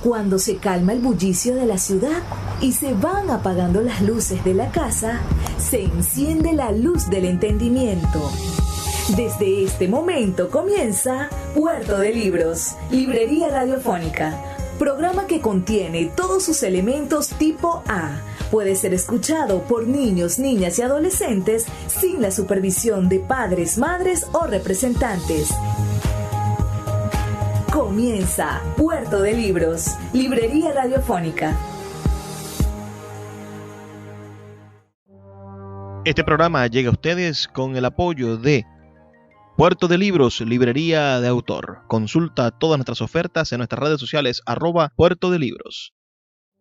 Cuando se calma el bullicio de la ciudad y se van apagando las luces de la casa, se enciende la luz del entendimiento. Desde este momento comienza Puerto de Libros, Librería Radiofónica, programa que contiene todos sus elementos tipo A. Puede ser escuchado por niños, niñas y adolescentes sin la supervisión de padres, madres o representantes. Comienza Puerto de Libros, Librería Radiofónica. Este programa llega a ustedes con el apoyo de Puerto de Libros, Librería de Autor. Consulta todas nuestras ofertas en nuestras redes sociales @Puerto de Libros.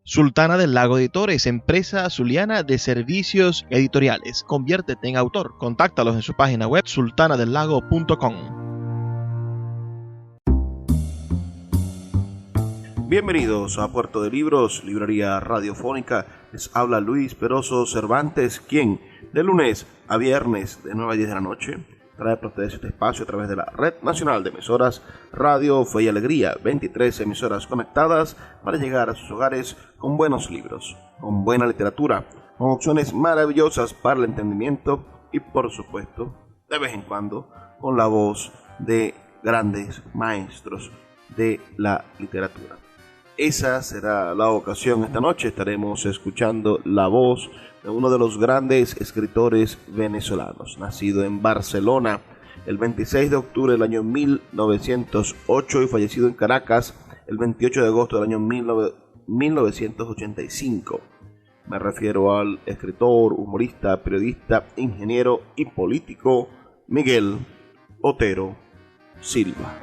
Sultana del Lago Editores, empresa zuliana de servicios editoriales. Conviértete en autor. Contáctalos en su página web sultanadelago.com. Bienvenidos a Puerto de Libros, Librería Radiofónica. Les habla Luis Peroso Cervantes, quien de lunes a viernes de 9 a 10 de la noche trae para ustedes este espacio a través de la Red Nacional de Emisoras Radio Fe y Alegría, 23 emisoras conectadas para llegar a sus hogares con buenos libros, con buena literatura, con opciones maravillosas para el entendimiento y, por supuesto, de vez en cuando, con la voz de grandes maestros de la literatura. Esa será la ocasión. Esta noche estaremos escuchando la voz de uno de los grandes escritores venezolanos, nacido en Barcelona el 26 de octubre del año 1908 y fallecido en Caracas el 28 de agosto del año 1985. Me refiero al escritor, humorista, periodista, ingeniero y político Miguel Otero Silva.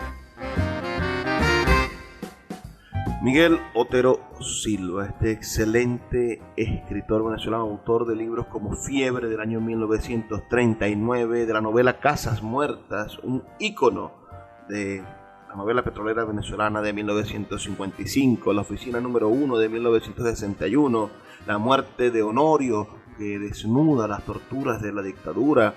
Miguel Otero Silva, este excelente escritor venezolano, autor de libros como Fiebre del año 1939, de la novela Casas Muertas, un ícono de la novela petrolera venezolana de 1955, La Oficina número 1 de 1961, La muerte de Honorio, que desnuda las torturas de la dictadura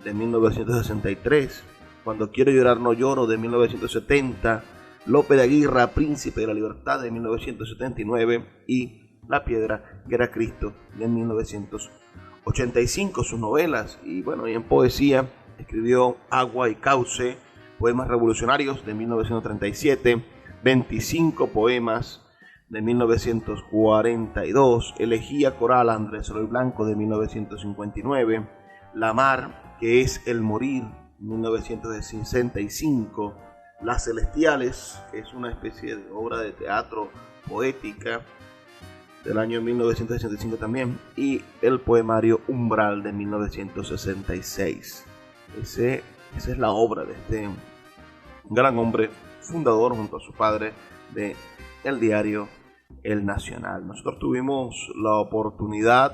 de 1963, Cuando quiero llorar no lloro de 1970, Lope de Aguirre, Príncipe de la Libertad de 1979 y La Piedra que era Cristo de 1985, sus novelas. Y bueno, y en poesía escribió Agua y Cauce, Poemas Revolucionarios de 1937, 25 poemas de 1942, Elegía Coral Andrés Eloy Blanco de 1959, La Mar, que es el morir, 1965, Las Celestiales, que es una especie de obra de teatro poética del año 1965 también, y el poemario Umbral de 1966. Esa es la obra de este gran hombre, fundador junto a su padre de el diario El Nacional. Nosotros tuvimos la oportunidad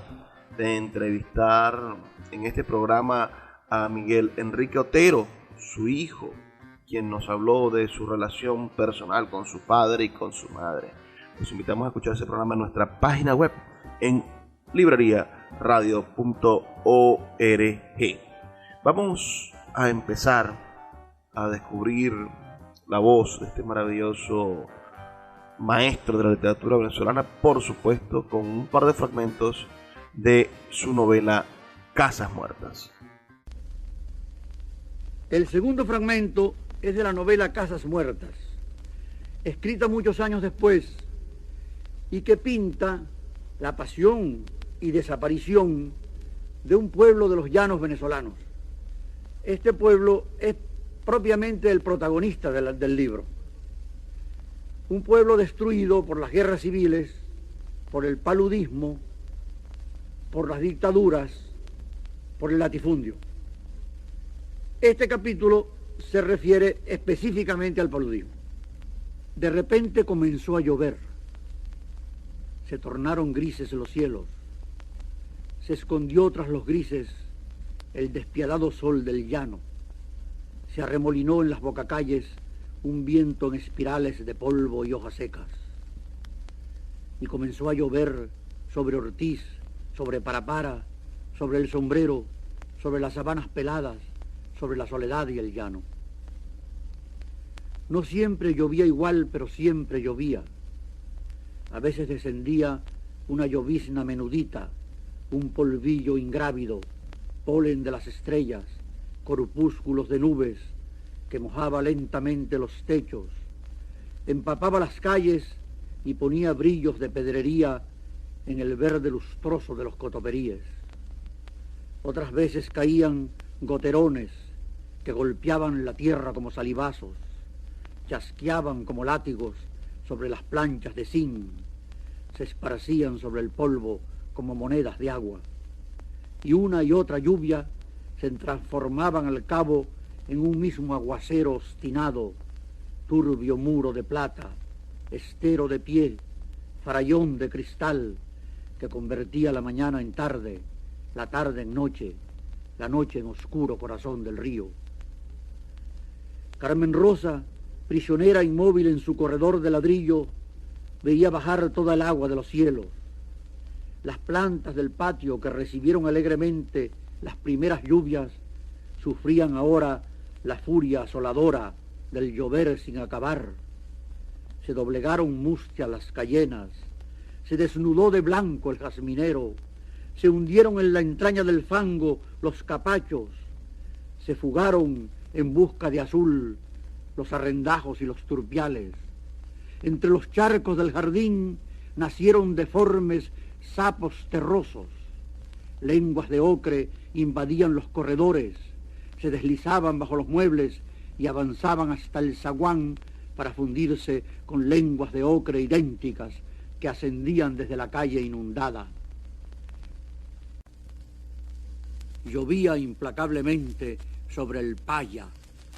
de entrevistar en este programa a Miguel Enrique Otero, su hijo, quien nos habló de su relación personal con su padre y con su madre. Los invitamos a escuchar ese programa en nuestra página web en libreriaradio.org. Vamos a empezar a descubrir la voz de este maravilloso maestro de la literatura venezolana, por supuesto, con un par de fragmentos de su novela Casas Muertas. El segundo fragmento es de la novela Casas Muertas, escrita muchos años después, y que pinta la pasión y desaparición de un pueblo de los llanos venezolanos. Este pueblo es propiamente el protagonista del libro. Un pueblo destruido por las guerras civiles, por el paludismo, por las dictaduras, por el latifundio. Este capítulo se refiere específicamente al paludismo. De repente comenzó a llover. Se tornaron grises los cielos. Se escondió tras los grises el despiadado sol del llano. Se arremolinó en las bocacalles un viento en espirales de polvo y hojas secas. Y comenzó a llover sobre Ortiz, sobre Parapara, sobre el Sombrero, sobre las sabanas peladas, sobre la soledad y el llano. No siempre llovía igual, pero siempre llovía. A veces descendía una llovizna menudita, un polvillo ingrávido, polen de las estrellas, corpúsculos de nubes, que mojaba lentamente los techos, empapaba las calles y ponía brillos de pedrería en el verde lustroso de los cotoperíes. Otras veces caían goterones que golpeaban la tierra como salivazos, chasqueaban como látigos sobre las planchas de zinc, se esparcían sobre el polvo como monedas de agua, y una y otra lluvia se transformaban al cabo en un mismo aguacero obstinado, turbio muro de plata, estero de pie, farallón de cristal, que convertía la mañana en tarde, la tarde en noche, la noche en oscuro corazón del río. Carmen Rosa, prisionera inmóvil en su corredor de ladrillo, veía bajar toda el agua de los cielos. Las plantas del patio que recibieron alegremente las primeras lluvias sufrían ahora la furia asoladora del llover sin acabar. Se doblegaron mustias las cayenas, se desnudó de blanco el jazminero, se hundieron en la entraña del fango los capachos, se fugaron en busca de azul los arrendajos y los turpiales. Entre los charcos del jardín nacieron deformes sapos terrosos. Lenguas de ocre invadían los corredores, se deslizaban bajo los muebles y avanzaban hasta el zaguán para fundirse con lenguas de ocre idénticas que ascendían desde la calle inundada. Llovía implacablemente sobre el Paya,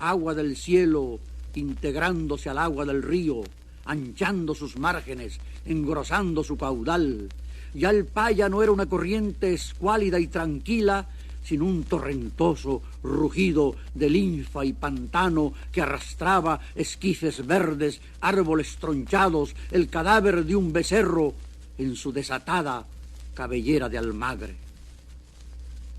agua del cielo integrándose al agua del río, anchando sus márgenes, engrosando su caudal. Ya el Paya no era una corriente escuálida y tranquila, sino un torrentoso rugido de linfa y pantano que arrastraba esquifes verdes, árboles tronchados, el cadáver de un becerro en su desatada cabellera de almagre.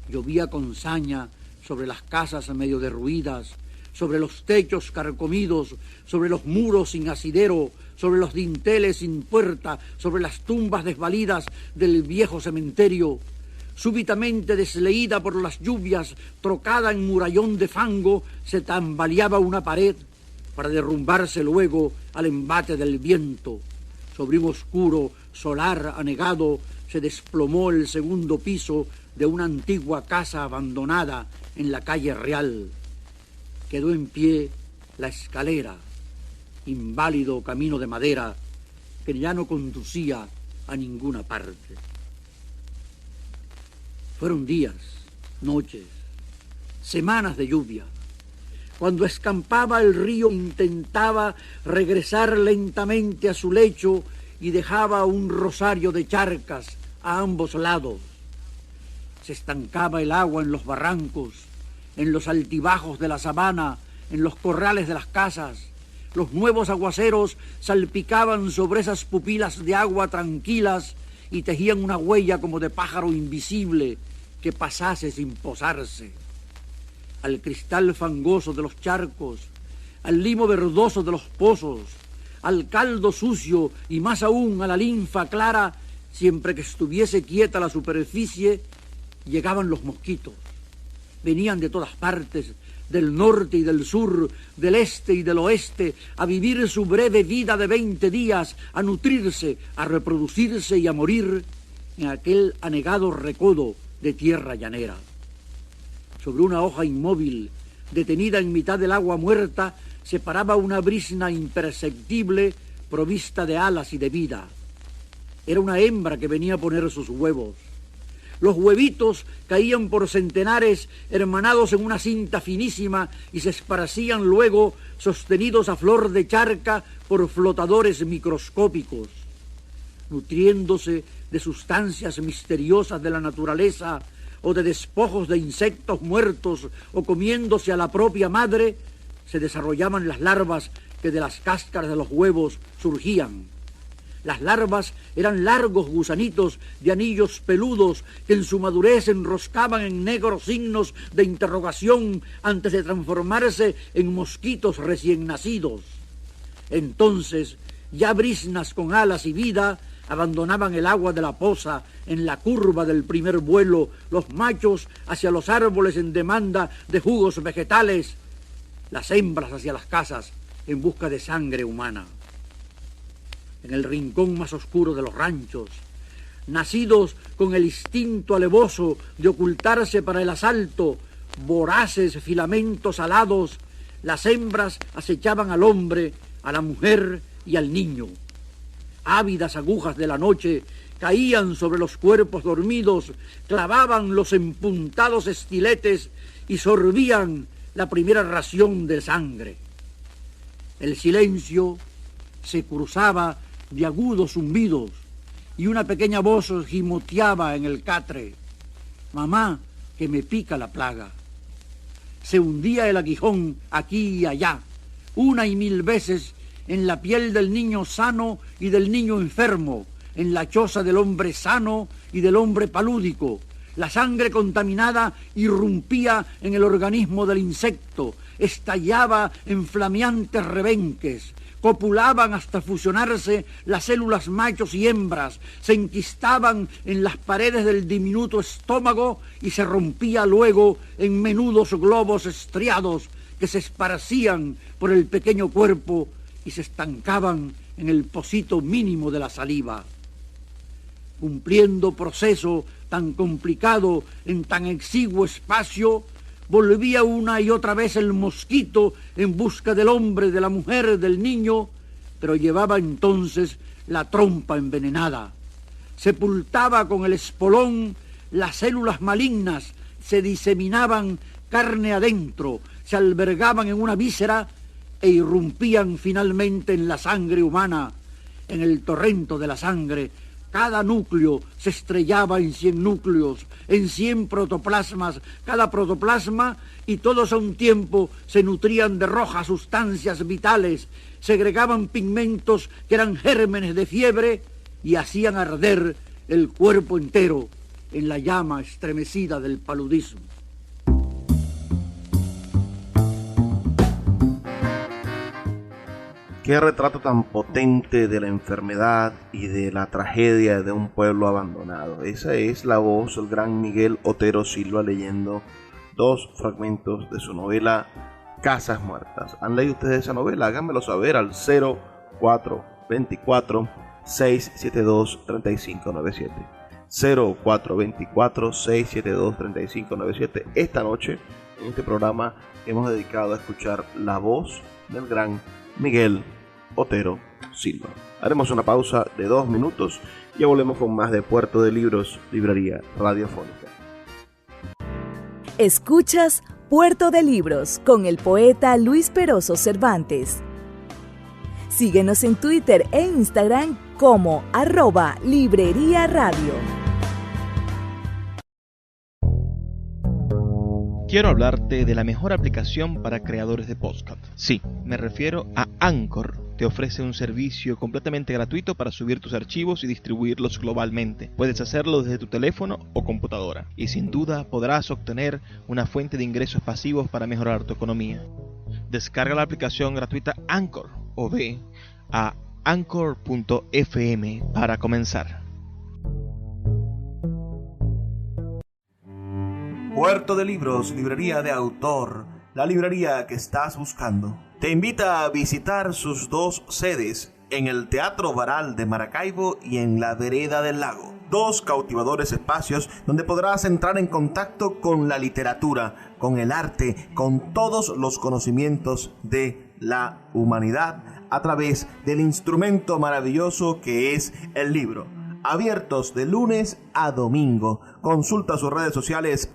Llovía con saña sobre las casas medio derruidas, sobre los techos carcomidos, sobre los muros sin asidero, sobre los dinteles sin puerta, sobre las tumbas desvalidas del viejo cementerio. Súbitamente desleída por las lluvias, trocada en murallón de fango, se tambaleaba una pared para derrumbarse luego al embate del viento. Sobre un oscuro solar anegado se desplomó el segundo piso de una antigua casa abandonada en la calle Real. Quedó en pie la escalera, inválido camino de madera que ya no conducía a ninguna parte. Fueron días, noches, semanas de lluvia. Cuando escampaba el río intentaba regresar lentamente a su lecho y dejaba un rosario de charcas a ambos lados. Se estancaba el agua en los barrancos, en los altibajos de la sabana, en los corrales de las casas. Los nuevos aguaceros salpicaban sobre esas pupilas de agua tranquilas y tejían una huella como de pájaro invisible que pasase sin posarse. Al cristal fangoso de los charcos, al limo verdoso de los pozos, al caldo sucio y más aún a la linfa clara, siempre que estuviese quieta la superficie, llegaban los mosquitos. Venían de todas partes, del norte y del sur, del este y del oeste, a vivir su breve vida de 20 días, a nutrirse, a reproducirse y a morir en aquel anegado recodo de tierra llanera. Sobre una hoja inmóvil, detenida en mitad del agua muerta, se paraba una brisna imperceptible provista de alas y de vida. Era una hembra que venía a poner sus huevos. Los huevitos caían por centenares, hermanados en una cinta finísima, y se esparcían luego, sostenidos a flor de charca, por flotadores microscópicos. Nutriéndose de sustancias misteriosas de la naturaleza, o de despojos de insectos muertos, o comiéndose a la propia madre, se desarrollaban las larvas que de las cáscaras de los huevos surgían. Las larvas eran largos gusanitos de anillos peludos que en su madurez se enroscaban en negros signos de interrogación antes de transformarse en mosquitos recién nacidos. Entonces, ya brisnas con alas y vida, abandonaban el agua de la poza en la curva del primer vuelo, los machos hacia los árboles en demanda de jugos vegetales, las hembras hacia las casas en busca de sangre humana. En el rincón más oscuro de los ranchos, nacidos con el instinto alevoso de ocultarse para el asalto, voraces filamentos alados, las hembras acechaban al hombre, a la mujer y al niño. Ávidas agujas de la noche caían sobre los cuerpos dormidos, clavaban los empuntados estiletes y sorbían la primera ración de sangre. El silencio se cruzaba de agudos zumbidos y una pequeña voz gimoteaba en el catre: «Mamá, que me pica la plaga». Se hundía el aguijón aquí y allá, una y mil veces, en la piel del niño sano y del niño enfermo, en la choza del hombre sano y del hombre palúdico. La sangre contaminada irrumpía en el organismo del insecto, estallaba en flameantes rebenques, copulaban hasta fusionarse las células machos y hembras, se enquistaban en las paredes del diminuto estómago y se rompía luego en menudos globos estriados que se esparcían por el pequeño cuerpo y se estancaban en el pocito mínimo de la saliva. Cumpliendo proceso tan complicado en tan exiguo espacio, volvía una y otra vez el mosquito en busca del hombre, de la mujer, del niño, pero llevaba entonces la trompa envenenada. Sepultaba con el espolón las células malignas, se diseminaban carne adentro, se albergaban en una víscera e irrumpían finalmente en la sangre humana. En el torrento de la sangre, cada núcleo se estrellaba en 100 núcleos, en 100 protoplasmas, cada protoplasma, y todos a un tiempo se nutrían de rojas sustancias vitales, segregaban pigmentos que eran gérmenes de fiebre y hacían arder el cuerpo entero en la llama estremecida del paludismo. Qué retrato tan potente de la enfermedad y de la tragedia de un pueblo abandonado. Esa es la voz del gran Miguel Otero Silva leyendo dos fragmentos de su novela Casas Muertas. ¿Han leído ustedes esa novela? Háganmelo saber al 0424-672-3597. 0424-672-3597. Esta noche, en este programa, hemos dedicado a escuchar la voz del gran Miguel Otero Silva. Haremos una pausa de 2 minutos y ya volvemos con más de Puerto de Libros, Librería Radiofónica. Escuchas Puerto de Libros con el poeta Luis Peroso Cervantes. Síguenos en Twitter e Instagram como @Librería Radio. Quiero hablarte de la mejor aplicación para creadores de podcast. Sí, me refiero a Anchor. Te ofrece un servicio completamente gratuito para subir tus archivos y distribuirlos globalmente. Puedes hacerlo desde tu teléfono o computadora. Y sin duda podrás obtener una fuente de ingresos pasivos para mejorar tu economía. Descarga la aplicación gratuita Anchor o ve a anchor.fm para comenzar. Puerto de Libros, librería de autor, la librería que estás buscando. Te invita a visitar sus 2 sedes, en el Teatro Baral de Maracaibo y en la Vereda del Lago. 2 cautivadores espacios donde podrás entrar en contacto con la literatura, con el arte, con todos los conocimientos de la humanidad a través del instrumento maravilloso que es el libro. Abiertos de lunes a domingo. Consulta sus redes sociales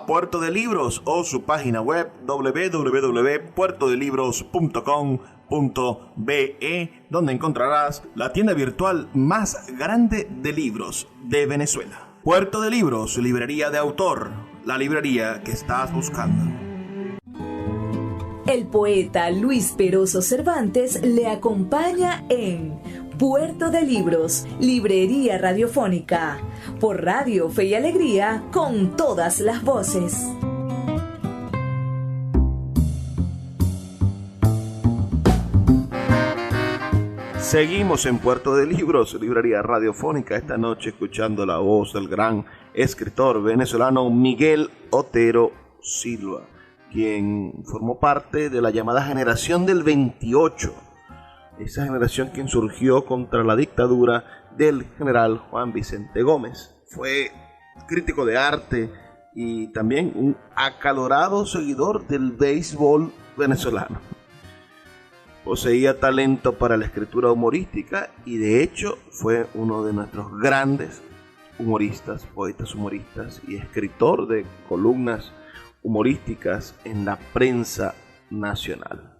@Puerto de Libros o su página web www.puertodelibros.com.be, donde encontrarás la tienda virtual más grande de libros de Venezuela. Puerto de Libros, librería de autor, la librería que estás buscando. El poeta Luis Peroso Cervantes le acompaña en Puerto de Libros, Librería Radiofónica, por Radio Fe y Alegría, con todas las voces. Seguimos en Puerto de Libros, librería radiofónica, esta noche escuchando la voz del gran escritor venezolano Miguel Otero Silva, quien formó parte de la llamada generación del 28, esa generación que surgió contra la dictadura del general Juan Vicente Gómez. Fue crítico de arte y también un acalorado seguidor del béisbol venezolano. Poseía talento para la escritura humorística y de hecho fue uno de nuestros grandes humoristas, poetas humoristas y escritor de columnas humorísticas en la prensa nacional.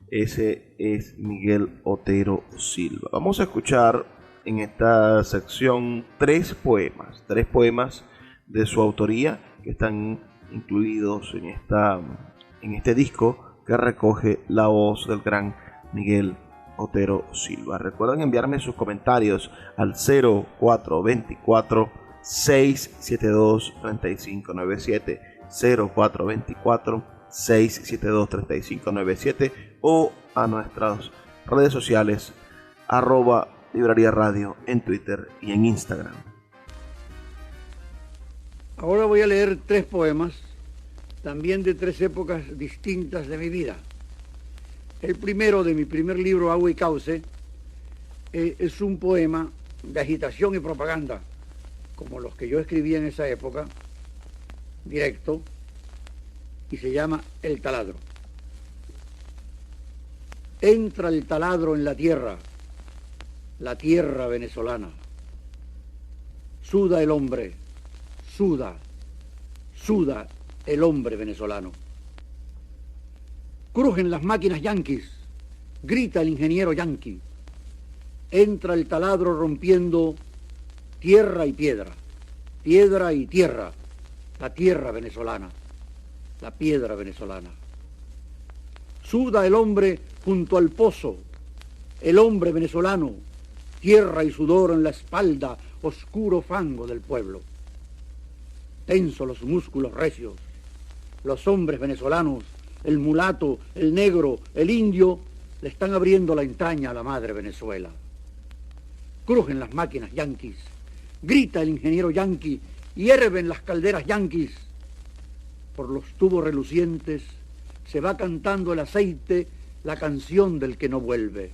Ese es Miguel Otero Silva. Vamos a escuchar en esta sección tres poemas de su autoría que están incluidos en este disco que recoge la voz del gran Miguel Otero Silva. Recuerden enviarme sus comentarios al 0424-672-3597, 0424-672-3597 o a nuestras redes sociales @Librería Radio en Twitter y en Instagram. Ahora voy a leer tres poemas, también de tres épocas distintas de mi vida. El primero de mi primer libro, Agua y Cauce, es un poema de agitación y propaganda, como los que yo escribí en esa época, directo, y se llama El taladro. Entra el taladro en la tierra venezolana. Suda el hombre, suda el hombre venezolano. Crujen las máquinas yanquis, grita el ingeniero yanqui. Entra el taladro rompiendo tierra y piedra y tierra, la tierra venezolana, la piedra venezolana. Suda el hombre junto al pozo, el hombre venezolano, tierra y sudor en la espalda, oscuro fango del pueblo. Tenso los músculos recios, los hombres venezolanos, el mulato, el negro, el indio, le están abriendo la entraña a la madre Venezuela. Crujen las máquinas yanquis, grita el ingeniero yanqui, hierven las calderas yanquis. Por los tubos relucientes se va cantando el aceite, la canción del que no vuelve.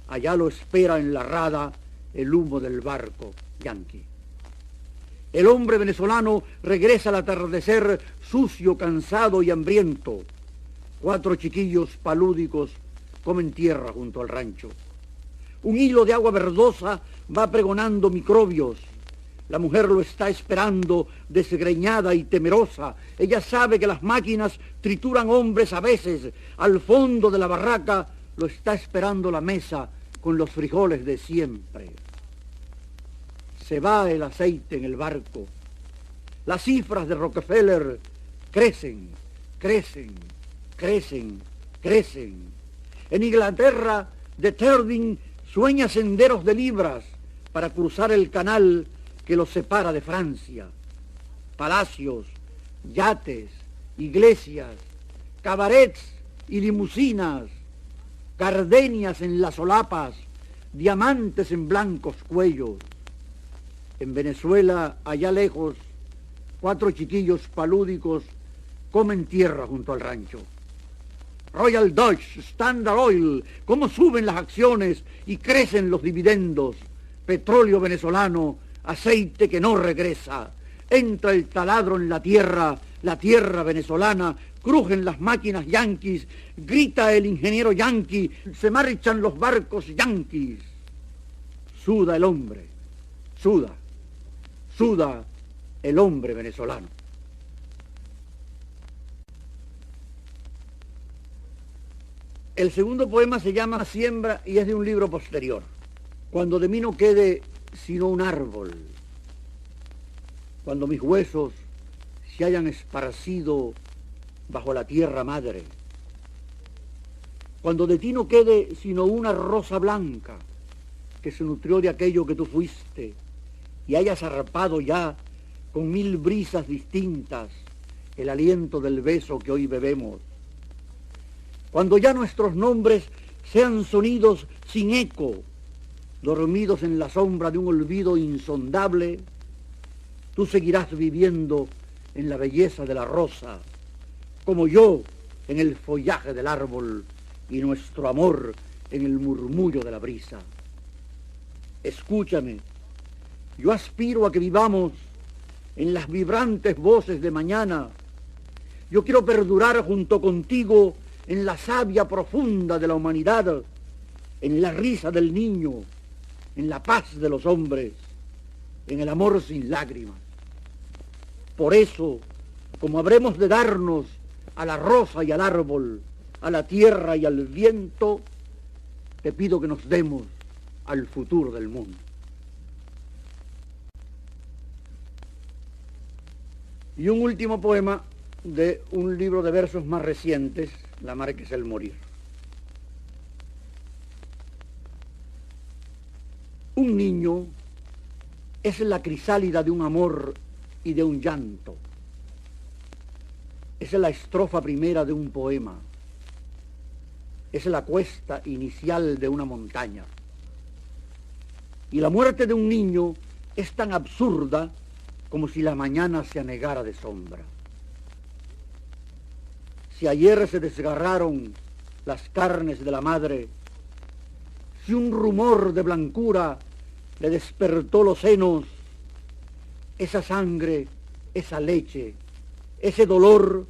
Allá lo espera en la rada el humo del barco yanqui. El hombre venezolano regresa al atardecer sucio, cansado y hambriento. 4 chiquillos palúdicos comen tierra junto al rancho. Un hilo de agua verdosa va pregonando microbios. La mujer lo está esperando desgreñada y temerosa. Ella sabe que las máquinas trituran hombres a veces. Al fondo de la barraca lo está esperando la mesa con los frijoles de siempre. Se va el aceite en el barco. Las cifras de Rockefeller crecen. En Inglaterra, de Terding sueña senderos de libras para cruzar el canal que los separa de Francia. Palacios, yates, iglesias, cabarets y limusinas, gardenias en las solapas, diamantes en blancos cuellos. En Venezuela, allá lejos, 4 chiquillos palúdicos comen tierra junto al rancho. Royal Dutch, Standard Oil, cómo suben las acciones y crecen los dividendos. Petróleo venezolano, aceite que no regresa. Entra el taladro en la tierra venezolana, crujen las máquinas yanquis, grita el ingeniero yanqui, se marchan los barcos yanquis. Suda el hombre, suda el hombre venezolano. El segundo poema se llama Siembra y es de un libro posterior. Cuando de mí no quede sino un árbol, cuando mis huesos se hayan esparcido bajo la tierra madre, cuando de ti no quede sino una rosa blanca que se nutrió de aquello que tú fuiste y hayas zarpado ya con 1000 brisas distintas el aliento del beso que hoy bebemos, cuando ya nuestros nombres sean sonidos sin eco, dormidos en la sombra de un olvido insondable, tú seguirás viviendo en la belleza de la rosa, como yo en el follaje del árbol y nuestro amor en el murmullo de la brisa. Escúchame, yo aspiro a que vivamos en las vibrantes voces de mañana. Yo quiero perdurar junto contigo en la savia profunda de la humanidad, en la risa del niño, en la paz de los hombres, en el amor sin lágrimas. Por eso, como habremos de darnos a la rosa y al árbol, a la tierra y al viento, te pido que nos demos al futuro del mundo. Y un último poema de un libro de versos más recientes, La marca es el morir. Un niño es la crisálida de un amor y de un llanto. Es la estrofa primera de un poema. Es la cuesta inicial de una montaña. Y la muerte de un niño es tan absurda como si la mañana se anegara de sombra. Si ayer se desgarraron las carnes de la madre, si un rumor de blancura le despertó los senos, esa sangre, esa leche, ese dolor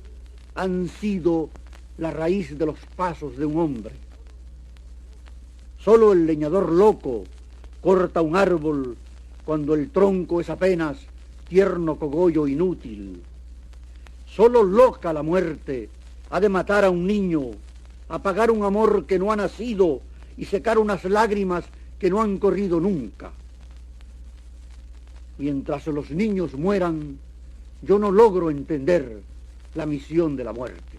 han sido la raíz de los pasos de un hombre. Solo el leñador loco corta un árbol cuando el tronco es apenas tierno cogollo inútil. Solo loca la muerte ha de matar a un niño, apagar un amor que no ha nacido y secar unas lágrimas que no han corrido nunca. Mientras los niños mueran, yo no logro entender la misión de la muerte.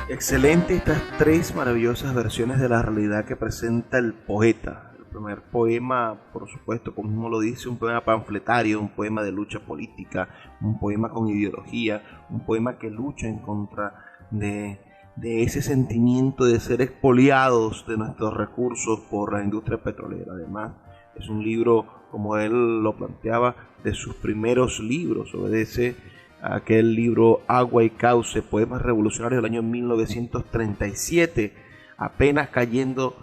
Excelente estas tres maravillosas versiones de la realidad que presenta el poeta. El primer poema, por supuesto, como mismo lo dice, un poema panfletario, un poema de lucha política, un poema con ideología, un poema que lucha en contra de ese sentimiento de ser expoliados de nuestros recursos por la industria petrolera. Además, es un libro, como él lo planteaba, de sus primeros libros. Obedece a aquel libro Agua y Cauce, poemas revolucionarios del año 1937, apenas cayendo,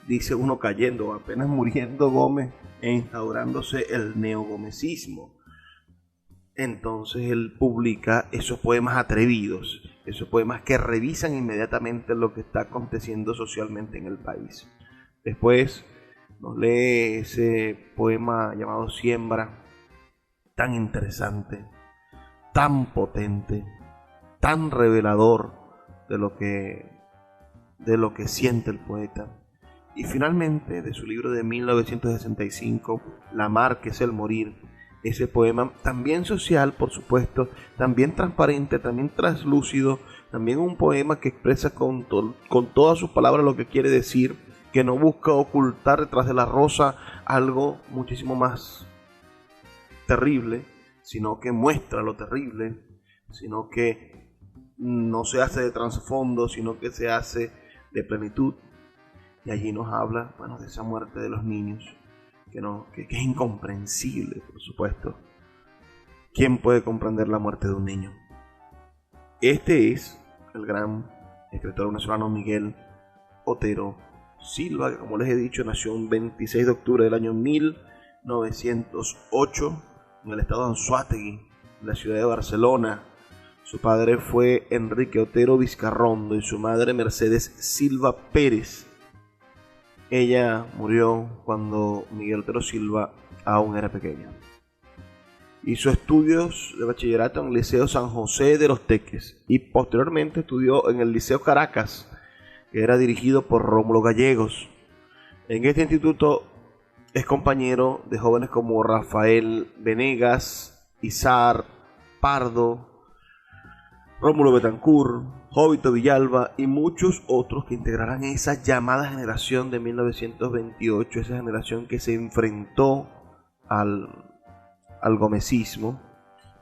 dice uno cayendo, apenas muriendo Gómez e instaurándose el neogomecismo. Entonces él publica esos poemas atrevidos, esos poemas que revisan inmediatamente lo que está aconteciendo socialmente en el país. Después nos lee ese poema llamado Siembra, tan interesante, tan potente, tan revelador de lo que siente el poeta. Y finalmente, de su libro de 1965, La mar que es el morir, ese poema también social, por supuesto, también transparente, también translúcido, también un poema que expresa con todas sus palabras lo que quiere decir, que no busca ocultar detrás de la rosa algo muchísimo más terrible, sino que muestra lo terrible, sino que no se hace de trasfondo, sino que se hace de plenitud. Y allí nos habla, bueno, de esa muerte de los niños, que es incomprensible, por supuesto. ¿Quién puede comprender la muerte de un niño? Este es el gran escritor venezolano Miguel Otero Silva, que, como les he dicho, nació el 26 de octubre del año 1908 en el estado de Anzoátegui, en la ciudad de Barcelona. Su padre fue Enrique Otero Vizcarrondo y su madre Mercedes Silva Pérez. Ella murió cuando Miguel Otero Silva aún era pequeño. Hizo estudios de bachillerato en el Liceo San José de los Teques y posteriormente estudió en el Liceo Caracas, que era dirigido por Rómulo Gallegos. En este instituto es compañero de jóvenes como Rafael Venegas, Izar Pardo, Rómulo Betancourt, Jovito Villalba y muchos otros que integrarán esa llamada generación de 1928, esa generación que se enfrentó al gomecismo,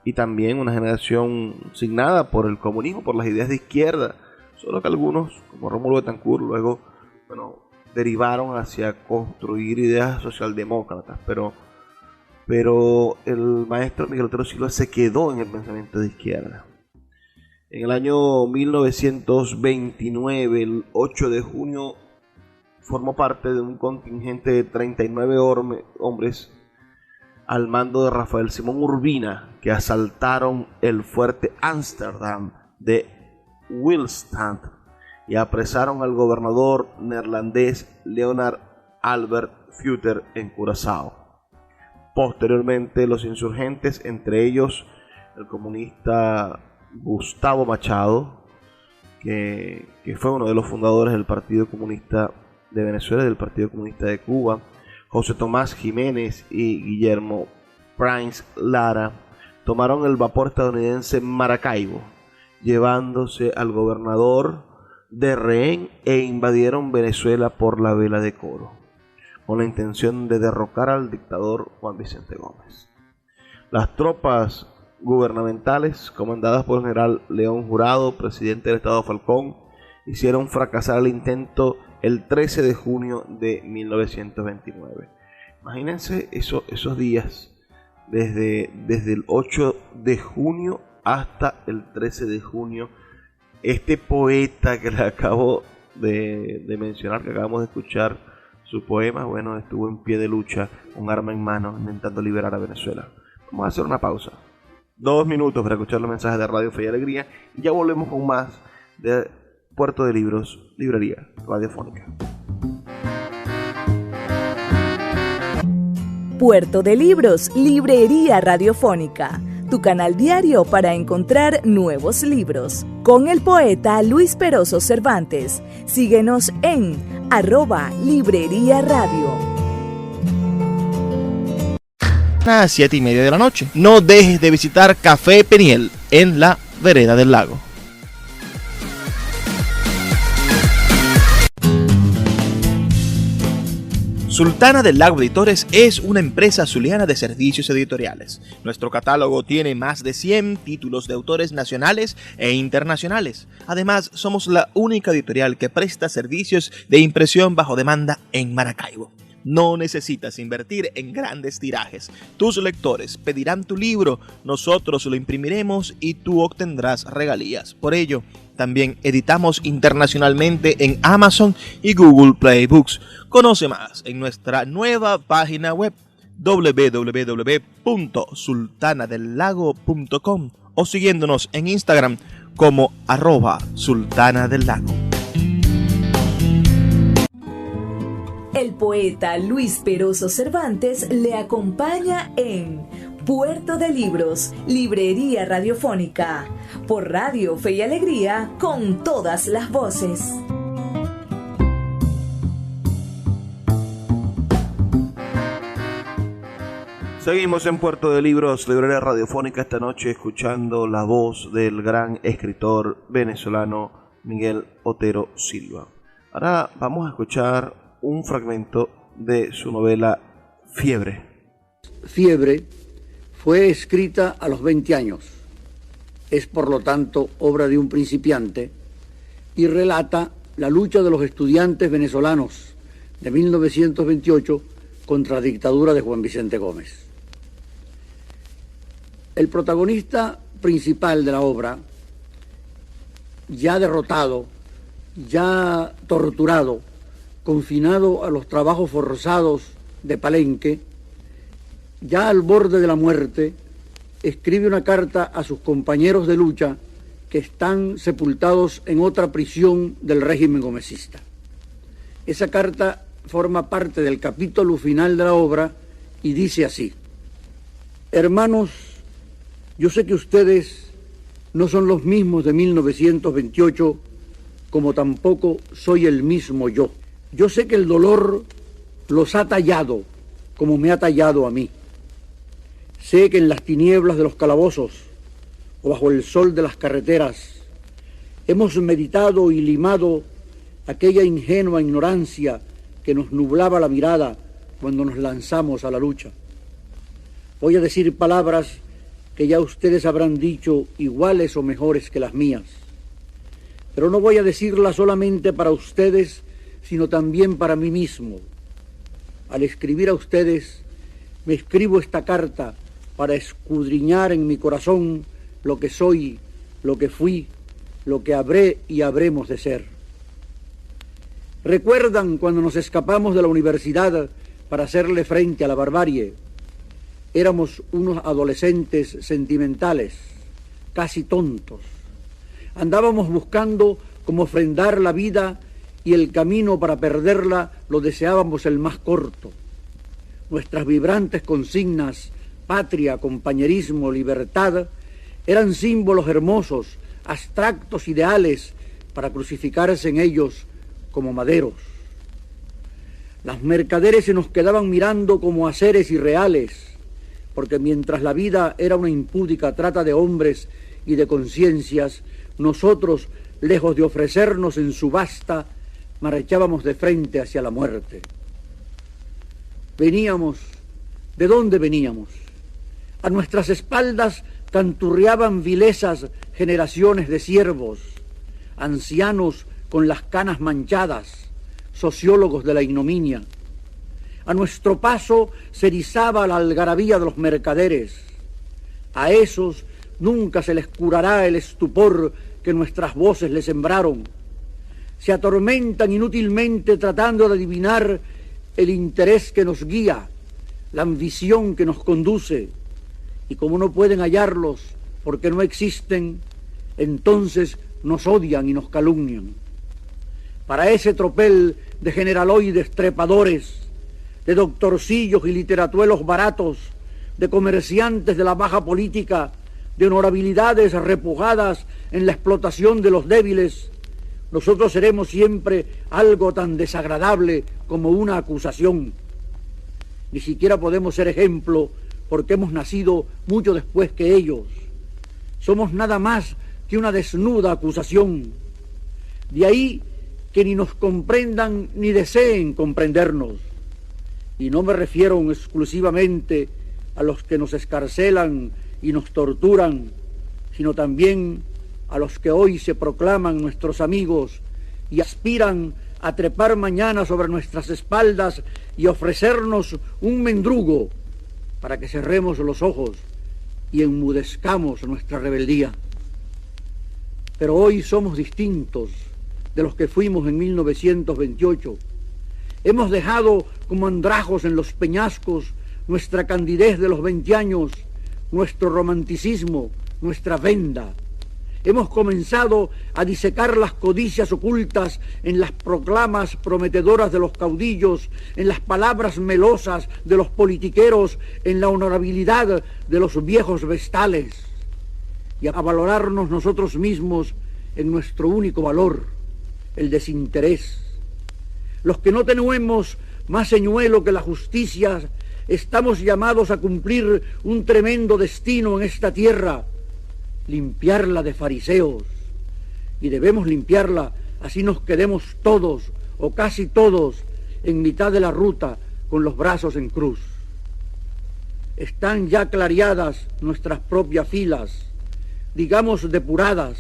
y también una generación signada por el comunismo, por las ideas de izquierda, solo que algunos, como Rómulo Betancourt, luego, derivaron hacia construir ideas socialdemócratas, pero el maestro Miguel Otero Silva se quedó en el pensamiento de izquierda. En el año 1929, el 8 de junio, formó parte de un contingente de 39 hombres al mando de Rafael Simón Urbina, que asaltaron el fuerte Amsterdam de Willemstad y apresaron al gobernador neerlandés Leonard Albert Futter en Curazao. Posteriormente, los insurgentes, entre ellos el comunista Gustavo Machado, que fue uno de los fundadores del Partido Comunista de Venezuela y del Partido Comunista de Cuba, José Tomás Jiménez y Guillermo Prince Lara, tomaron el vapor estadounidense Maracaibo, llevándose al gobernador de rehén, e invadieron Venezuela por la vela de Coro, con la intención de derrocar al dictador Juan Vicente Gómez. Las tropas gubernamentales, comandadas por el general León Jurado, presidente del Estado Falcón, hicieron fracasar el intento el 13 de junio de 1929. Imagínense esos días, desde el 8 de junio hasta el 13 de junio. Este poeta que le acabo de mencionar, que acabamos de escuchar su poema, estuvo en pie de lucha, un arma en mano, intentando liberar a Venezuela. Vamos a hacer una pausa. 2 minutos para escuchar los mensajes de Radio Fe y Alegría, y ya volvemos con más de Puerto de Libros, Librería Radiofónica. Puerto de Libros, Librería Radiofónica, tu canal diario para encontrar nuevos libros. Con el poeta Luis Peroso Cervantes. Síguenos en @Librería Radio. A las 7:30 de la noche. No dejes de visitar Café Peniel en la Vereda del Lago. Sultana del Lago Editores es una empresa zuliana de servicios editoriales. Nuestro catálogo tiene más de 100 títulos de autores nacionales e internacionales. Además, somos la única editorial que presta servicios de impresión bajo demanda en Maracaibo. No necesitas invertir en grandes tirajes. Tus lectores pedirán tu libro, nosotros lo imprimiremos y tú obtendrás regalías. Por ello, también editamos internacionalmente en Amazon y Google Play Books. Conoce más en nuestra nueva página web www.sultanadelago.com o siguiéndonos en Instagram como @sultanadelago. El poeta Luis Peroso Cervantes le acompaña en Puerto de Libros, Librería Radiofónica, por Radio Fe y Alegría, con todas las voces. Seguimos en Puerto de Libros, Librería Radiofónica, esta noche escuchando la voz del gran escritor venezolano Miguel Otero Silva. Ahora vamos a escuchar un fragmento de su novela Fiebre. Fiebre fue escrita a los 20 años. Es por lo tanto obra de un principiante y relata la lucha de los estudiantes venezolanos de 1928 contra la dictadura de Juan Vicente Gómez. El protagonista principal de la obra, ya derrotado, ya torturado, confinado a los trabajos forzados de Palenque, ya al borde de la muerte, escribe una carta a sus compañeros de lucha que están sepultados en otra prisión del régimen gomecista. Esa carta forma parte del capítulo final de la obra y dice así: hermanos, yo sé que ustedes no son los mismos de 1928, como tampoco soy el mismo yo. Yo sé que el dolor los ha tallado como me ha tallado a mí. Sé que en las tinieblas de los calabozos o bajo el sol de las carreteras hemos meditado y limado aquella ingenua ignorancia que nos nublaba la mirada cuando nos lanzamos a la lucha. Voy a decir palabras que ya ustedes habrán dicho iguales o mejores que las mías. Pero no voy a decirlas solamente para ustedes, sino también para mí mismo. Al escribir a ustedes, me escribo esta carta para escudriñar en mi corazón lo que soy, lo que fui, lo que habré y habremos de ser. ¿Recuerdan cuando nos escapamos de la universidad para hacerle frente a la barbarie? Éramos unos adolescentes sentimentales, casi tontos. Andábamos buscando cómo ofrendar la vida y el camino para perderla lo deseábamos el más corto. Nuestras vibrantes consignas, patria, compañerismo, libertad, eran símbolos hermosos, abstractos ideales para crucificarse en ellos como maderos. Las mercaderes se nos quedaban mirando como a seres irreales, porque mientras la vida era una impúdica trata de hombres y de conciencias, nosotros, lejos de ofrecernos en subasta, marchábamos de frente hacia la muerte. Veníamos, ¿de dónde veníamos? A nuestras espaldas canturreaban vilesas generaciones de siervos, ancianos con las canas manchadas, sociólogos de la ignominia. A nuestro paso se erizaba la algarabía de los mercaderes. A esos nunca se les curará el estupor que nuestras voces les sembraron. Se atormentan inútilmente tratando de adivinar el interés que nos guía, la ambición que nos conduce, y como no pueden hallarlos porque no existen, entonces nos odian y nos calumnian. Para ese tropel de generaloides trepadores, de doctorcillos y literatuelos baratos, de comerciantes de la baja política, de honorabilidades repujadas en la explotación de los débiles, nosotros seremos siempre algo tan desagradable como una acusación. Ni siquiera podemos ser ejemplo porque hemos nacido mucho después que ellos. Somos nada más que una desnuda acusación. De ahí que ni nos comprendan ni deseen comprendernos. Y no me refiero exclusivamente a los que nos escarcelan y nos torturan, sino también a los que hoy se proclaman nuestros amigos y aspiran a trepar mañana sobre nuestras espaldas y ofrecernos un mendrugo para que cerremos los ojos y enmudezcamos nuestra rebeldía. Pero hoy somos distintos de los que fuimos en 1928. Hemos dejado como andrajos en los peñascos nuestra candidez de los 20 años, nuestro romanticismo, nuestra venda. Hemos comenzado a disecar las codicias ocultas en las proclamas prometedoras de los caudillos, en las palabras melosas de los politiqueros, en la honorabilidad de los viejos vestales, y a valorarnos nosotros mismos en nuestro único valor, el desinterés. Los que no tenemos más señuelo que la justicia, estamos llamados a cumplir un tremendo destino en esta tierra, limpiarla de fariseos, y debemos limpiarla, así nos quedemos todos, o casi todos, en mitad de la ruta, con los brazos en cruz. Están ya clareadas nuestras propias filas, digamos depuradas.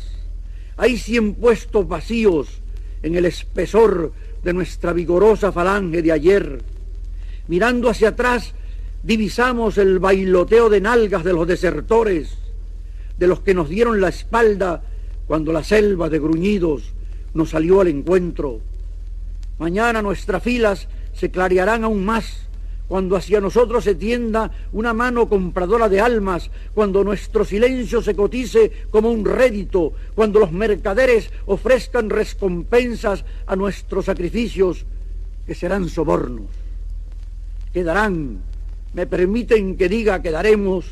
Hay 100 puestos vacíos en el espesor de nuestra vigorosa falange de ayer. Mirando hacia atrás, divisamos el bailoteo de nalgas de los desertores, de los que nos dieron la espalda cuando la selva de gruñidos nos salió al encuentro. Mañana nuestras filas se clarearán aún más cuando hacia nosotros se tienda una mano compradora de almas, cuando nuestro silencio se cotice como un rédito, cuando los mercaderes ofrezcan recompensas a nuestros sacrificios, que serán sobornos. Quedarán, me permiten que diga quedaremos,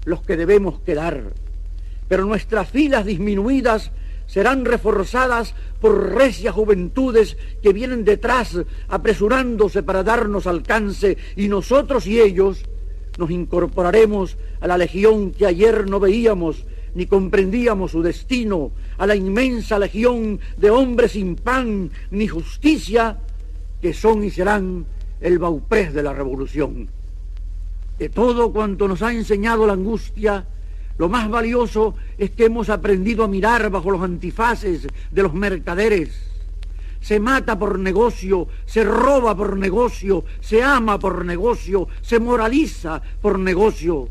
los que debemos quedar. Pero nuestras filas disminuidas serán reforzadas por recias juventudes que vienen detrás apresurándose para darnos alcance, y nosotros y ellos nos incorporaremos a la legión que ayer no veíamos ni comprendíamos su destino, a la inmensa legión de hombres sin pan ni justicia que son y serán el bauprés de la revolución. De todo cuanto nos ha enseñado la angustia, Lo más valioso es que hemos aprendido a mirar bajo los antifaces de los mercaderes. Se mata por negocio, se roba por negocio, se ama por negocio, se moraliza por negocio.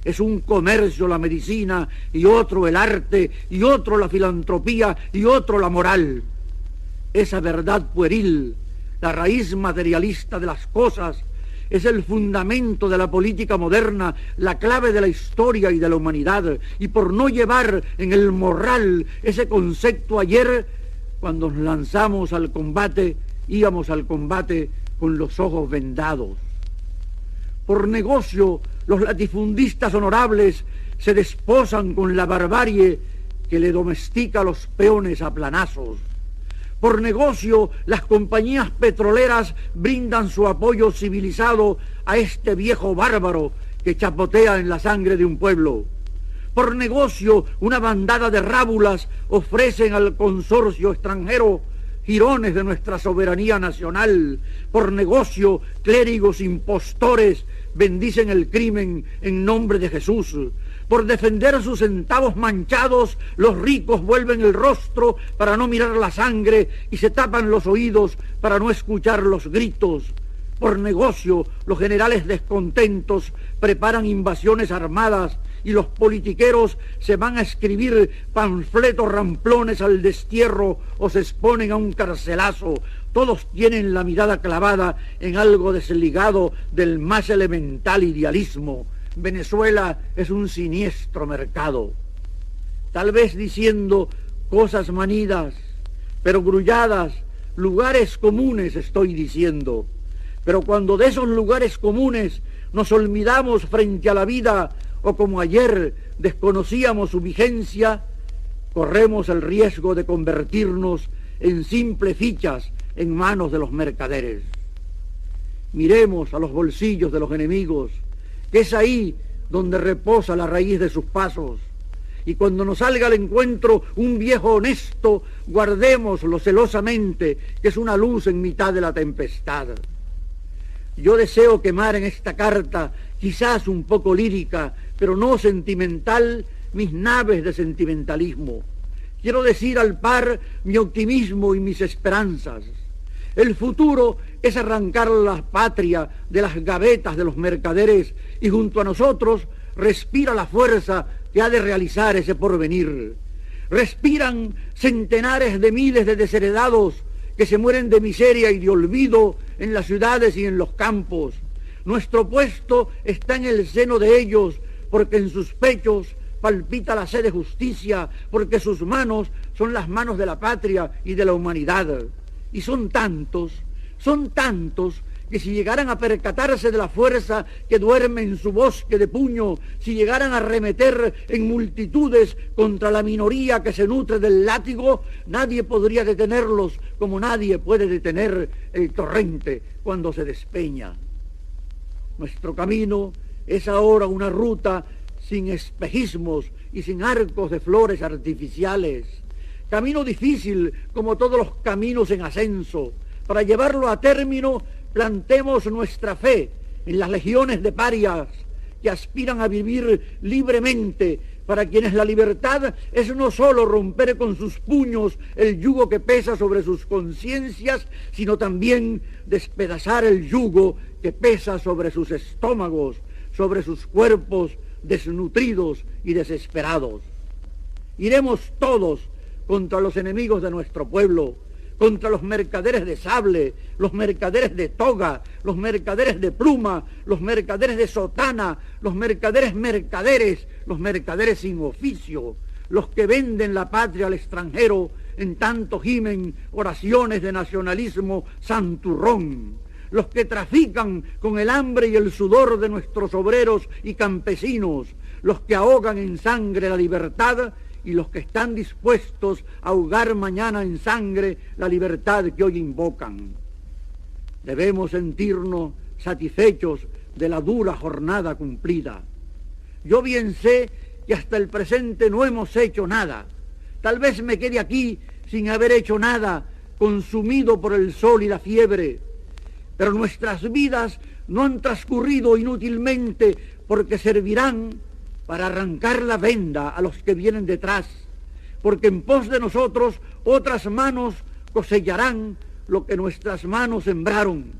Es un comercio la medicina, y otro el arte, y otro la filantropía, y otro la moral. Esa verdad pueril, la raíz materialista de las cosas, es el fundamento de la política moderna, la clave de la historia y de la humanidad. Y por no llevar en el morral ese concepto ayer, cuando nos lanzamos al combate, íbamos al combate con los ojos vendados. Por negocio, los latifundistas honorables se desposan con la barbarie que le domestica a los peones a planazos. Por negocio, las compañías petroleras brindan su apoyo civilizado a este viejo bárbaro que chapotea en la sangre de un pueblo. Por negocio, una bandada de rábulas ofrecen al consorcio extranjero jirones de nuestra soberanía nacional. Por negocio, clérigos impostores bendicen el crimen en nombre de Jesús. Por defender sus centavos manchados, los ricos vuelven el rostro para no mirar la sangre y se tapan los oídos para no escuchar los gritos. Por negocio, los generales descontentos preparan invasiones armadas y los politiqueros se van a escribir panfletos ramplones al destierro o se exponen a un carcelazo. Todos tienen la mirada clavada en algo desligado del más elemental idealismo. Venezuela es un siniestro mercado. Tal vez diciendo cosas manidas, pero grulladas, lugares comunes estoy diciendo. Pero cuando de esos lugares comunes nos olvidamos frente a la vida, o como ayer desconocíamos su vigencia, corremos el riesgo de convertirnos en simples fichas en manos de los mercaderes. Miremos a los bolsillos de los enemigos, que es ahí donde reposa la raíz de sus pasos. Y cuando nos salga al encuentro un viejo honesto, guardémoslo celosamente, que es una luz en mitad de la tempestad. Yo deseo quemar en esta carta, quizás un poco lírica, pero no sentimental, mis naves de sentimentalismo. Quiero decir al par mi optimismo y mis esperanzas. El futuro es arrancar la patria de las gavetas de los mercaderes y junto a nosotros respira la fuerza que ha de realizar ese porvenir. Respiran centenares de miles de desheredados que se mueren de miseria y de olvido en las ciudades y en los campos. Nuestro puesto está en el seno de ellos, porque en sus pechos palpita la sed de justicia, porque sus manos son las manos de la patria y de la humanidad. Y son tantos, que si llegaran a percatarse de la fuerza que duerme en su bosque de puño, si llegaran a arremeter en multitudes contra la minoría que se nutre del látigo, nadie podría detenerlos como nadie puede detener el torrente cuando se despeña. Nuestro camino es ahora una ruta sin espejismos y sin arcos de flores artificiales. Camino difícil como todos los caminos en ascenso. Para llevarlo a término, plantemos nuestra fe en las legiones de parias que aspiran a vivir libremente, para quienes la libertad es no solo romper con sus puños el yugo que pesa sobre sus conciencias, sino también despedazar el yugo que pesa sobre sus estómagos, sobre sus cuerpos desnutridos y desesperados. Iremos todos contra los enemigos de nuestro pueblo, contra los mercaderes de sable, los mercaderes de toga, los mercaderes de pluma, los mercaderes de sotana, los mercaderes sin oficio, los que venden la patria al extranjero en tanto gimen oraciones de nacionalismo santurrón, los que trafican con el hambre y el sudor de nuestros obreros y campesinos, los que ahogan en sangre la libertad y los que están dispuestos a ahogar mañana en sangre la libertad que hoy invocan. Debemos sentirnos satisfechos de la dura jornada cumplida. Yo bien sé que hasta el presente no hemos hecho nada. Tal vez me quede aquí sin haber hecho nada, consumido por el sol y la fiebre. Pero nuestras vidas no han transcurrido inútilmente, porque servirán para arrancar la venda a los que vienen detrás, porque en pos de nosotros otras manos cosecharán lo que nuestras manos sembraron.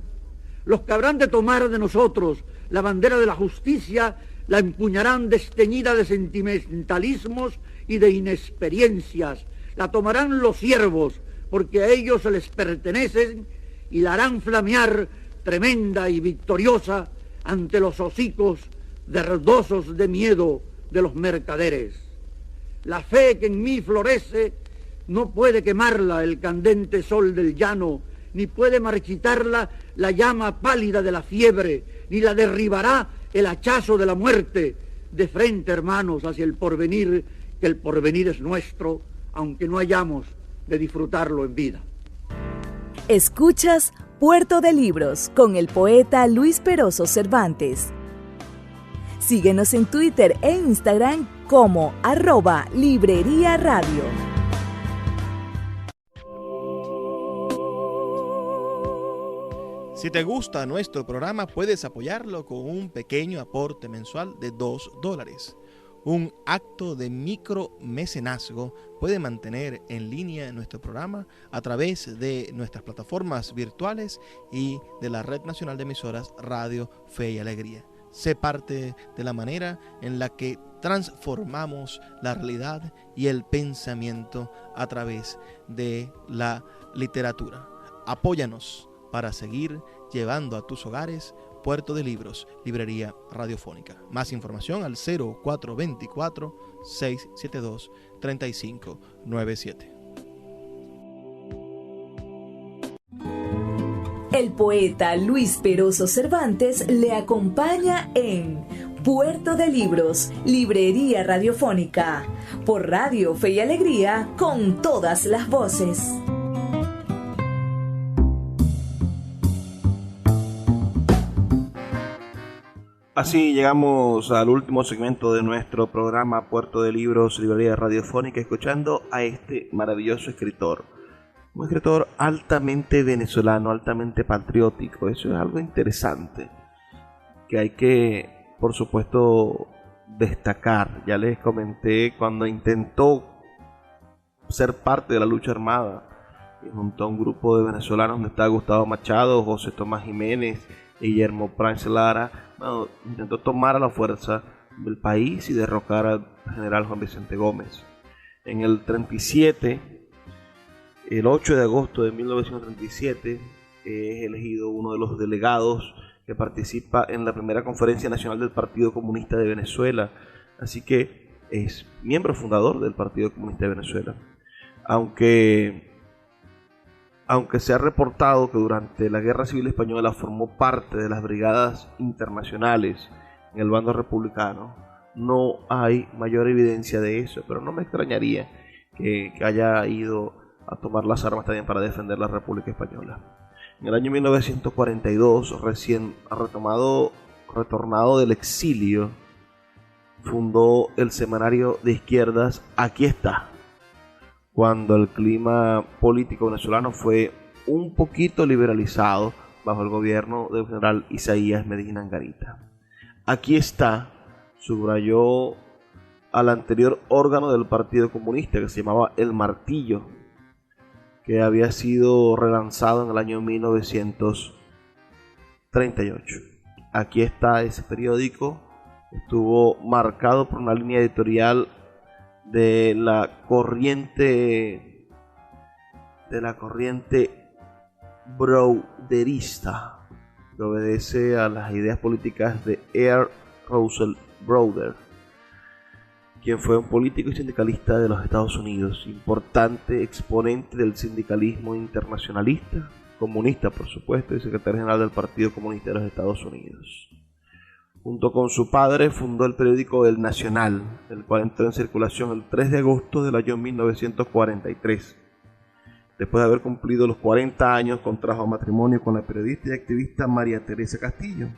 Los que habrán de tomar de nosotros la bandera de la justicia la empuñarán desteñida de sentimentalismos y de inexperiencias. La tomarán los siervos, porque a ellos se les pertenecen, y la harán flamear tremenda y victoriosa ante los hocicos verdosos de miedo de los mercaderes. La fe que en mí florece no puede quemarla el candente sol del llano, ni puede marchitarla la llama pálida de la fiebre, ni la derribará el hachazo de la muerte. De frente, hermanos, hacia el porvenir, que el porvenir es nuestro, aunque no hayamos de disfrutarlo en vida. Escuchas Puerto de Libros con el poeta Luis Peroso Cervantes. Síguenos en Twitter e Instagram como @Librería Radio. Si te gusta nuestro programa, puedes apoyarlo con un pequeño aporte mensual de $2. Un acto de micromecenazgo puede mantener en línea nuestro programa a través de nuestras plataformas virtuales y de la Red Nacional de Emisoras Radio Fe y Alegría. Sé parte de la manera en la que transformamos la realidad y el pensamiento a través de la literatura. Apóyanos para seguir llevando a tus hogares Puerto de Libros, Librería Radiofónica. Más información al 0424-672-3597. El poeta Luis Peroso Cervantes le acompaña en Puerto de Libros, Librería Radiofónica, por Radio Fe y Alegría, con todas las voces. Así llegamos al último segmento de nuestro programa Puerto de Libros, Librería Radiofónica, escuchando a este maravilloso escritor. Un escritor altamente venezolano, altamente patriótico. Eso es algo interesante que hay que, por supuesto, destacar. Ya les comenté cuando intentó ser parte de la lucha armada y junto a un grupo de venezolanos donde está Gustavo Machado, José Tomás Jiménez, Guillermo Pranz Lara. Bueno, intentó tomar a la fuerza del país y derrocar al general Juan Vicente Gómez. En el 37, el 8 de agosto de 1937, es elegido uno de los delegados que participa en la primera conferencia nacional del Partido Comunista de Venezuela. Así que es miembro fundador del Partido Comunista de Venezuela. Aunque se ha reportado que durante la Guerra Civil Española formó parte de las brigadas internacionales en el bando republicano, no hay mayor evidencia de eso, pero no me extrañaría que haya ido a tomar las armas también para defender la República Española. En el año 1942, recién retornado del exilio, fundó el semanario de izquierdas Aquí Está, cuando el clima político venezolano fue un poquito liberalizado bajo el gobierno del general Isaías Medina Angarita. Aquí Está subrayó al anterior órgano del Partido Comunista que se llamaba El Martillo, que había sido relanzado en el año 1938. Aquí Está, ese periódico estuvo marcado por una línea editorial de la corriente browderista, que obedece a las ideas políticas de R. Russell Browder, quien fue un político y sindicalista de los Estados Unidos, importante exponente del sindicalismo internacionalista, comunista por supuesto, y secretario general del Partido Comunista de los Estados Unidos. Junto con su padre fundó el periódico El Nacional, el cual entró en circulación el 3 de agosto del año 1943. Después de haber cumplido los 40 años, contrajo matrimonio con la periodista y activista María Teresa Castillo,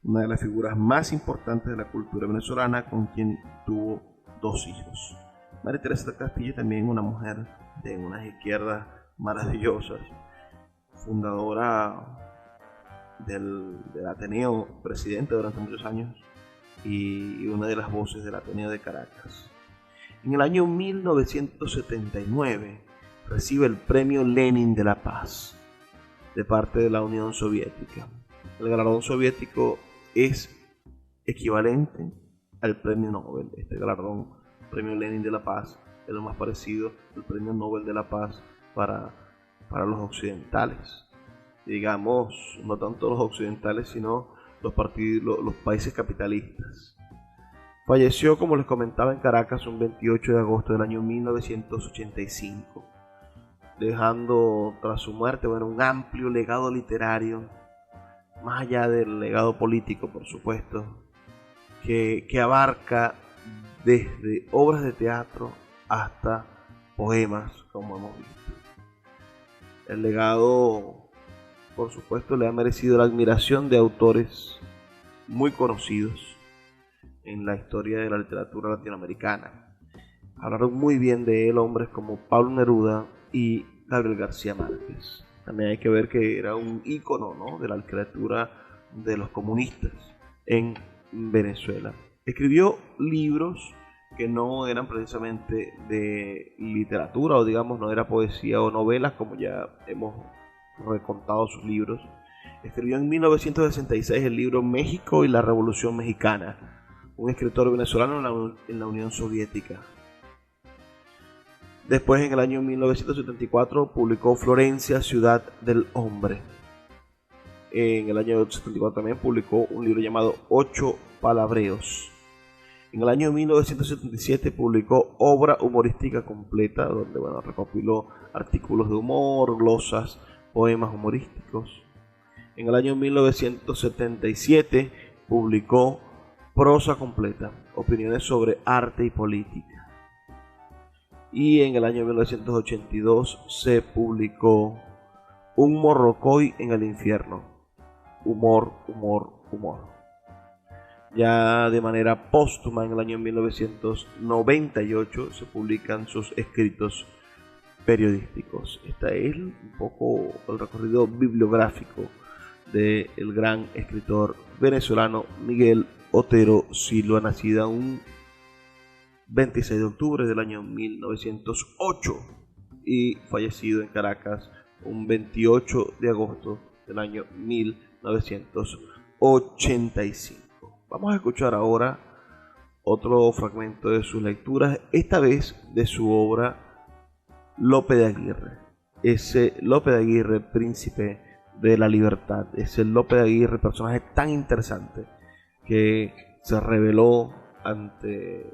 una de las figuras más importantes de la cultura venezolana, con quien tuvo 2 hijos. María Teresa Castillo también una mujer de unas izquierdas maravillosas, fundadora del Ateneo, presidente durante muchos años y una de las voces del Ateneo de Caracas. En el año 1979 recibe el Premio Lenin de la Paz de parte de la Unión Soviética. El galardón soviético es equivalente al Premio Nobel. Este galardón, Premio Lenin de la Paz, es lo más parecido al Premio Nobel de la Paz para los occidentales. Digamos, no tanto los occidentales, sino los países capitalistas. Falleció, como les comentaba, en Caracas un 28 de agosto del año 1985, dejando tras su muerte un amplio legado literario, más allá del legado político, por supuesto, que abarca desde obras de teatro hasta poemas, como hemos visto. El legado, por supuesto, le ha merecido la admiración de autores muy conocidos en la historia de la literatura latinoamericana. Hablaron muy bien de él hombres como Pablo Neruda y Gabriel García Márquez. También hay que ver que era un ícono, ¿no?, de la literatura de los comunistas en Venezuela. Escribió libros que no eran precisamente de literatura, o digamos no era poesía o novelas, como ya hemos recontado sus libros. Escribió en 1966 el libro México y la Revolución Mexicana, un escritor venezolano en la Unión Soviética. Después, en el año 1974, publicó Florencia, Ciudad del Hombre. En el año 74 también publicó un libro llamado Ocho Palabreos. En el año 1977 publicó Obra Humorística Completa, donde recopiló artículos de humor, glosas, poemas humorísticos. En el año 1977 publicó Prosa Completa, opiniones sobre arte y política. Y en el año 1982 se publicó Un morrocoy en el infierno. Humor, humor, humor. Ya de manera póstuma, en el año 1998 se publican sus escritos periodísticos. Este es un poco el recorrido bibliográfico del gran escritor venezolano Miguel Otero Silva, nacida un 26 de octubre del año 1908 y fallecido en Caracas un 28 de agosto del año 1985. Vamos a escuchar ahora otro fragmento de sus lecturas, esta vez de su obra Lope de Aguirre. Ese Lope de Aguirre, príncipe de la libertad, ese Lope de Aguirre, personaje tan interesante que se rebeló ante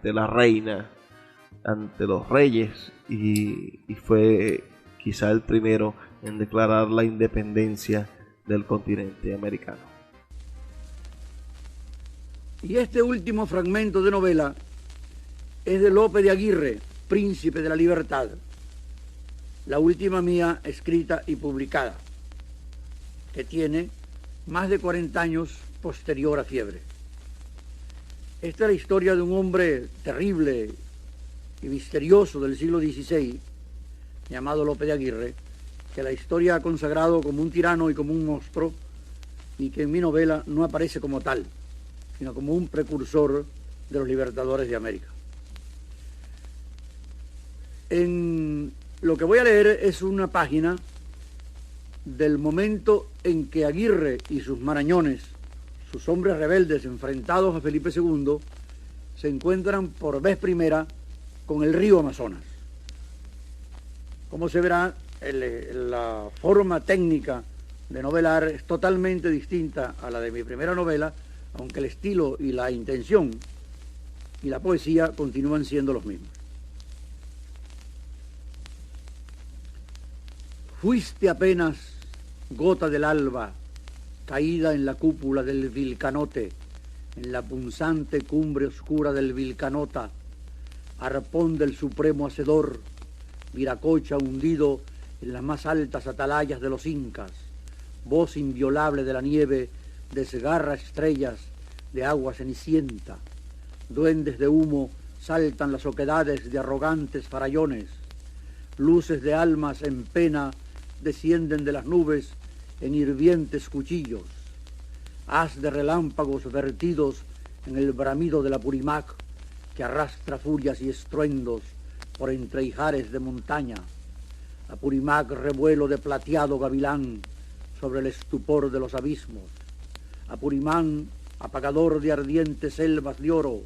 la reina, ante los reyes, y fue quizá el primero en declarar la independencia del continente americano. Y este último fragmento de novela es de Lope de Aguirre, príncipe de la libertad, la última mía escrita y publicada, que tiene más de 40 años posterior a Fiebre. Esta es la historia de un hombre terrible y misterioso del siglo XVI, llamado Lope de Aguirre, que la historia ha consagrado como un tirano y como un monstruo, y que en mi novela no aparece como tal, sino como un precursor de los libertadores de América. Lo que voy a leer es una página del momento en que Aguirre y sus marañones, sus hombres rebeldes enfrentados a Felipe II, se encuentran por vez primera con el río Amazonas. Como se verá, la forma técnica de novelar es totalmente distinta a la de mi primera novela, aunque el estilo y la intención y la poesía continúan siendo los mismos. Fuiste apenas gota del alba, caída en la cúpula del Vilcanote, en la punzante cumbre oscura del Vilcanota, arpón del supremo hacedor, Viracocha hundido en las más altas atalayas de los incas, voz inviolable de la nieve, desgarra estrellas de agua cenicienta, duendes de humo saltan las oquedades de arrogantes farallones, luces de almas en pena descienden de las nubes en hirvientes cuchillos, haz de relámpagos vertidos en el bramido del Apurímac, que arrastra furias y estruendos por entre ijares de montaña. Apurímac, revuelo de plateado gavilán sobre el estupor de los abismos. Apurímac, apagador de ardientes selvas de oro.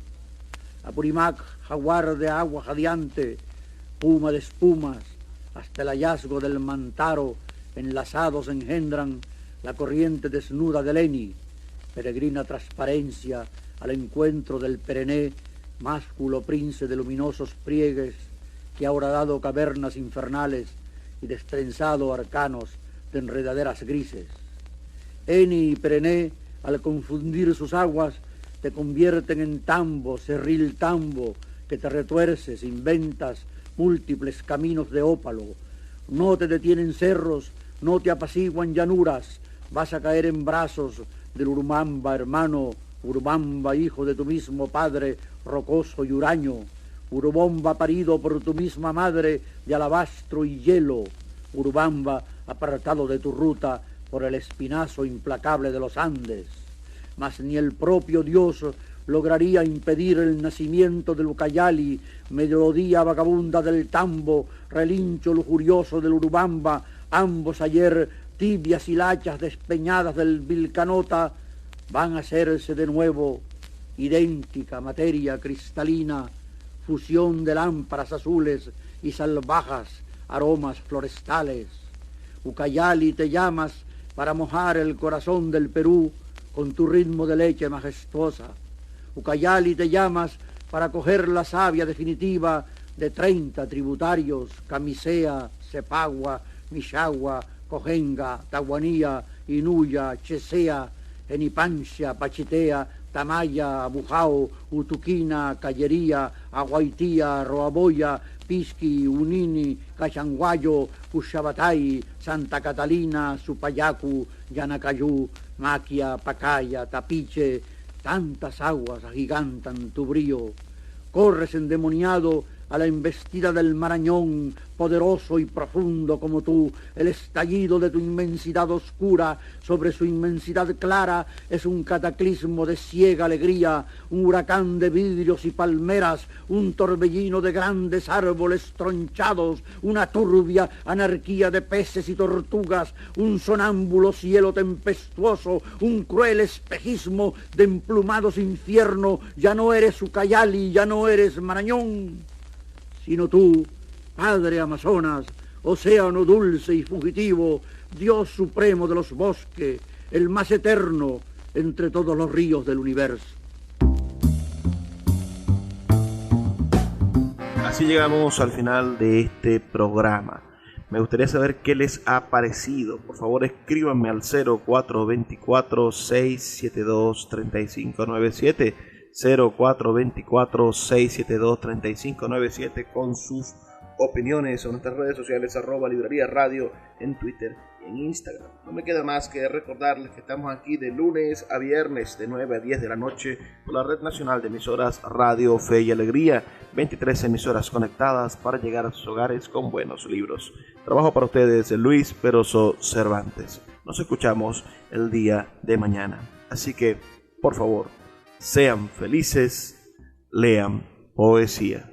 Apurímac, jaguar de agua jadeante, puma de espumas, hasta el hallazgo del Mantaro, enlazados engendran la corriente desnuda del Eni, peregrina transparencia al encuentro del Perené, másculo prince de luminosos pliegues, que ha horadado cavernas infernales y destrenzado arcanos de enredaderas grises. Eni y Perené, al confundir sus aguas, te convierten en tambo, cerril tambo, que te retuerces, inventas múltiples caminos de ópalo. No te detienen cerros, no te apaciguan llanuras, vas a caer en brazos del Urubamba, hermano, Urubamba, hijo de tu mismo padre, rocoso y huraño, Urubamba parido por tu misma madre de alabastro y hielo, Urubamba apartado de tu ruta por el espinazo implacable de los Andes. Mas ni el propio Dios lograría impedir el nacimiento del Ucayali, melodía vagabunda del tambo, relincho lujurioso del Urubamba, ambos ayer tibias hilachas despeñadas del Vilcanota, van a hacerse de nuevo idéntica materia cristalina, fusión de lámparas azules y salvajas aromas florestales. Ucayali, te llamas para mojar el corazón del Perú con tu ritmo de leche majestuosa. Ucayali, te llamas para coger la savia definitiva de 30 tributarios, Camisea, Cepagua, Mishagua, Cojenga, Tahuanía, Inuya, Chesea, Enipancia, Pachitea, Tamaya, Bujao, Utuquina, Callería, Aguaitía, Roaboya, Pisqui, Unini, Cachanguayo, Cuchabatay, Santa Catalina, Supayacu, Yanacayú, Maquia, Pacaya, Tapiche, tantas aguas agigantan tu brío. Corres endemoniado a la embestida del Marañón, poderoso y profundo como tú. El estallido de tu inmensidad oscura sobre su inmensidad clara es un cataclismo de ciega alegría, un huracán de vidrios y palmeras, un torbellino de grandes árboles tronchados, una turbia anarquía de peces y tortugas, un sonámbulo cielo tempestuoso, un cruel espejismo de emplumados infierno. Ya no eres Ucayali, ya no eres Marañón, sino tú, Padre Amazonas, océano dulce y fugitivo, Dios supremo de los bosques, el más eterno entre todos los ríos del universo. Así llegamos al final de este programa. Me gustaría saber qué les ha parecido. Por favor, escríbanme al 0424-672-3597. 0424-672-3597 con sus opiniones en nuestras redes sociales @librería radio en Twitter y en Instagram. No me queda más que recordarles que estamos aquí de lunes a viernes de 9 a 10 de la noche por la Red Nacional de Emisoras Radio Fe y Alegría, 23 emisoras conectadas para llegar a sus hogares con buenos libros. Trabajo para ustedes Luis Peroso Cervantes. Nos escuchamos el día de mañana. Así que, por favor, sean felices, lean poesía.